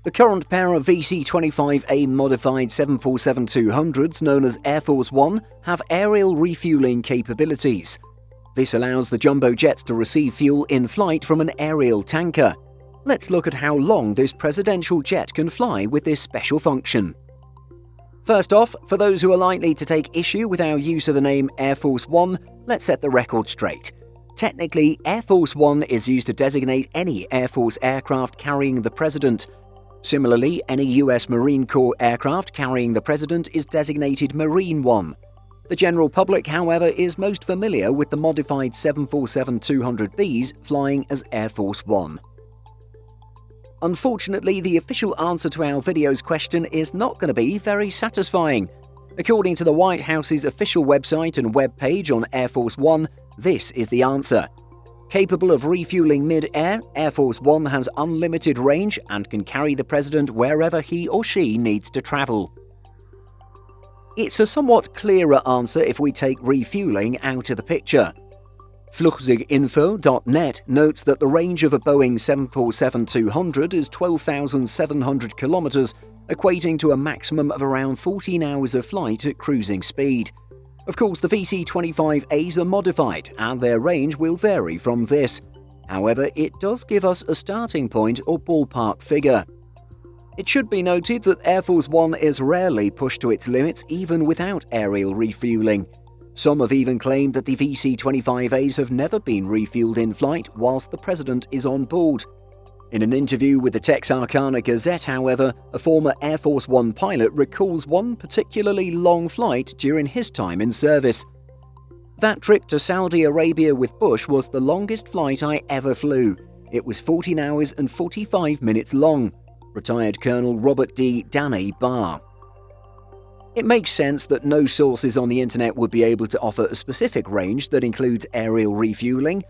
The current pair of VC-25A modified 747-200s, known as Air Force One, have aerial refueling capabilities. This allows the jumbo jets to receive fuel in flight from an aerial tanker. Let's look at how long this presidential jet can fly with this special function. First off, for those who are likely to take issue with our use of the name Air Force One, let's set the record straight. Technically, Air Force One is used to designate any Air Force aircraft carrying the president. Similarly, any US Marine Corps aircraft carrying the president is designated Marine One. The general public, however, is most familiar with the modified 747-200Bs flying as Air Force One. Unfortunately, the official answer to our video's question is not going to be very satisfying. According to the White House's official website and web page on Air Force One, this is the answer. Capable of refueling mid-air, Air Force One has unlimited range and can carry the president wherever he or she needs to travel. It's a somewhat clearer answer if we take refueling out of the picture. Flugzeuginfo.net notes that the range of a Boeing 747-200 is 12,700 kilometers, equating to a maximum of around 14 hours of flight at cruising speed. Of course, the VC-25As are modified, and their range will vary from this. However, it does give us a starting point or ballpark figure. It should be noted that Air Force One is rarely pushed to its limits even without aerial refueling. Some have even claimed that the VC-25As have never been refueled in flight whilst the president is on board. In an interview with the Texarkana Gazette, however, a former Air Force One pilot recalls one particularly long flight during his time in service. That trip to Saudi Arabia with Bush was the longest flight I ever flew. It was 14 hours and 45 minutes long. Retired Colonel Robert D. Danny Barr. It makes sense that no sources on the internet would be able to offer a specific range that includes aerial refueling.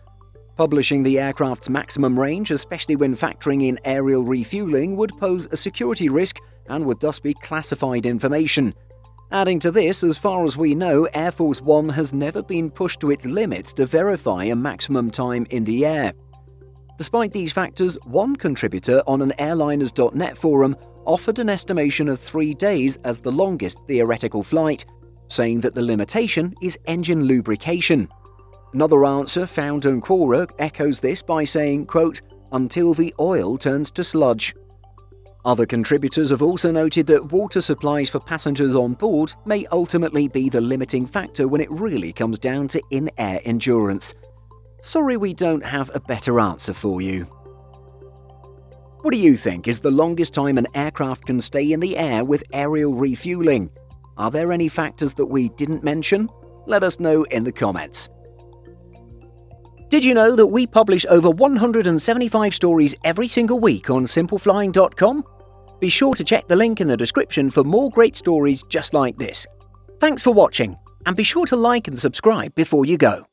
Publishing the aircraft's maximum range, especially when factoring in aerial refueling, would pose a security risk and would thus be classified information. Adding to this, as far as we know, Air Force One has never been pushed to its limits to verify a maximum time in the air. Despite these factors, one contributor on an airliners.net forum offered an estimation of 3 days as the longest theoretical flight, saying that the limitation is engine lubrication. Another answer found on Quora echoes this by saying, quote, until the oil turns to sludge. Other contributors have also noted that water supplies for passengers on board may ultimately be the limiting factor when it really comes down to in-air endurance. Sorry we don't have a better answer for you. What do you think is the longest time an aircraft can stay in the air with aerial refueling? Are there any factors that we didn't mention? Let us know in the comments. Did you know that we publish over 175 stories every single week on simpleflying.com? Be sure to check the link in the description for more great stories just like this. Thanks for watching, and be sure to like and subscribe before you go.